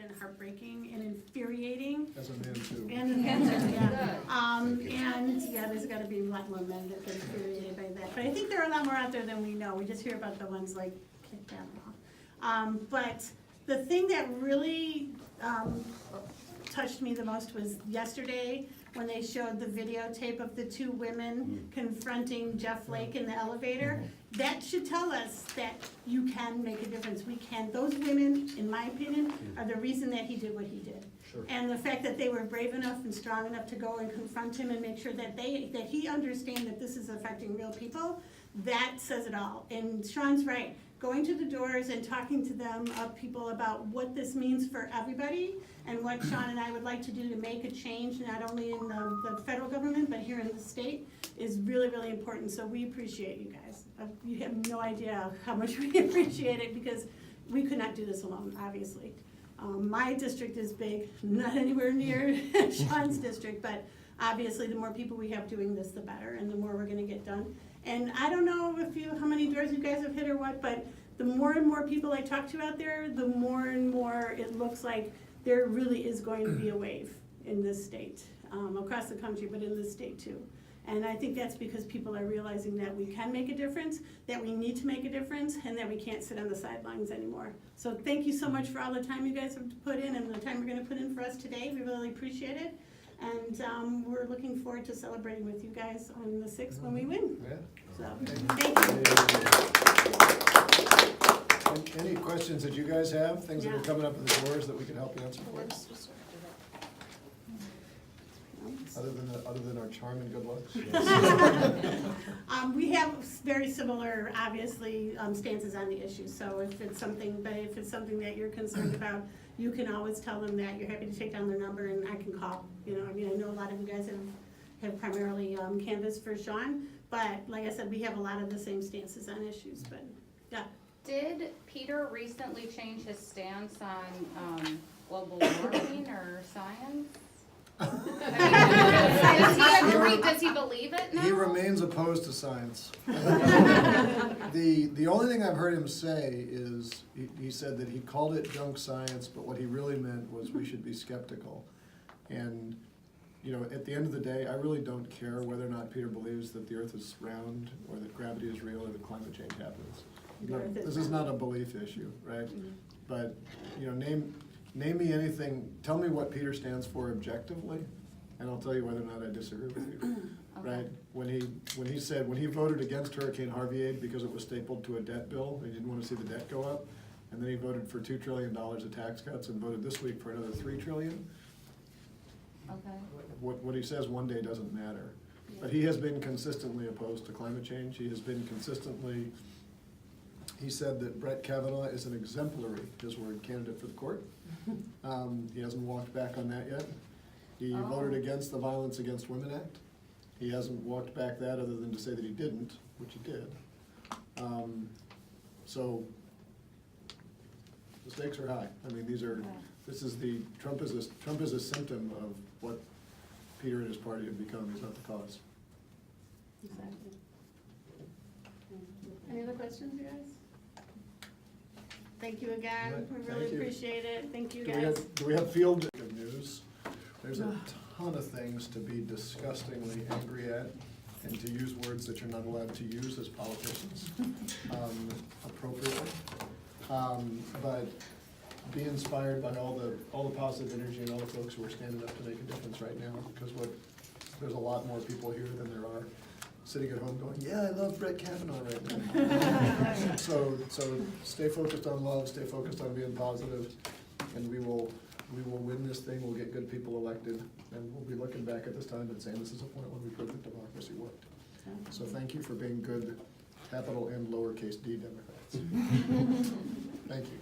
and heartbreaking and infuriating. As a man too. And a man too, yeah. And yeah, there's gotta be a lot more men that get infuriated by that. But I think there are a lot more out there than we know. We just hear about the ones like Kit Kavanaugh. But the thing that really touched me the most was yesterday when they showed the videotape of the two women confronting Jeff Flake in the elevator. That should tell us that you can make a difference. We can. Those women, in my opinion, are the reason that he did what he did. Sure. And the fact that they were brave enough and strong enough to go and confront him and make sure that he understands that this is affecting real people, that says it all. And Sean's right. Going to the doors and talking to them, people, about what this means for everybody and what Sean and I would like to do to make a change, not only in the federal government, but here in the state, is really, really important. So we appreciate you guys. You have no idea how much we appreciate it, because we could not do this alone, obviously. My district is big, not anywhere near Sean's district, but obviously the more people we have doing this, the better, and the more we're gonna get done. And I don't know how many doors you guys have hit or what, but the more and more people I talk to out there, the more and more it looks like there really is going to be a wave in this state, across the country, but in this state too. And I think that's because people are realizing that we can make a difference, that we need to make a difference, and that we can't sit on the sidelines anymore. So thank you so much for all the time you guys have put in and the time you're gonna put in for us today. We really appreciate it. And we're looking forward to celebrating with you guys on the 6th when we win. Yeah. So, thank you. Any questions that you guys have, things that are coming up in the doors that we can help you answer for? Other than our charm and good looks? We have very similar, obviously, stances on the issue. So if it's something that you're concerned about, you can always tell them that you're happy to take down their number and I can call. You know, I mean, I know a lot of you guys have primarily canvassed for Sean, but like I said, we have a lot of the same stances on issues, but yeah. Did Peter recently change his stance on global warming or science? Does he agree? Does he believe it now? He remains opposed to science. The only thing I've heard him say is, he said that he called it junk science, but what he really meant was we should be skeptical. And, you know, at the end of the day, I really don't care whether or not Peter believes that the earth is round, or that gravity is real, or that climate change happens. This is not a belief issue, right? Mm-hmm. But, you know, name me anything, tell me what Peter stands for objectively, and I'll tell you whether or not I disagree with you. Okay. Right? When he voted against Hurricane Harvey aid because it was stapled to a debt bill, he didn't want to see the debt go up, and then he voted for $2 trillion of tax cuts and voted this week for another $3 trillion. Okay. What he says one day doesn't matter. Yeah. But he has been consistently opposed to climate change. He has been consistently, he said that Brett Kavanaugh is an exemplary, his word, candidate for the court. He hasn't walked back on that yet. He voted against the Violence Against Women Act. He hasn't walked back that other than to say that he didn't, which he did. So the stakes are high. I mean, Trump is a symptom of what Peter and his party have become. He's not the cause. Exactly. Any other questions, you guys? Thank you again. We really appreciate it. Thank you guys. Do we have field of news? There's a ton of things to be disgustingly angry at, and to use words that you're not allowed to use as politicians appropriately. But be inspired by all the positive energy and all the folks who are standing up to make a difference right now, because there's a lot more people here than there are sitting at home going, yeah, I love Brett Kavanaugh right now. So stay focused on love, stay focused on being positive, and we will win this thing. We'll get good people elected, and we'll be looking back at this time and saying this is a point when we proved that democracy worked. So thank you for being good capital and lowercase d Democrats. Thank you.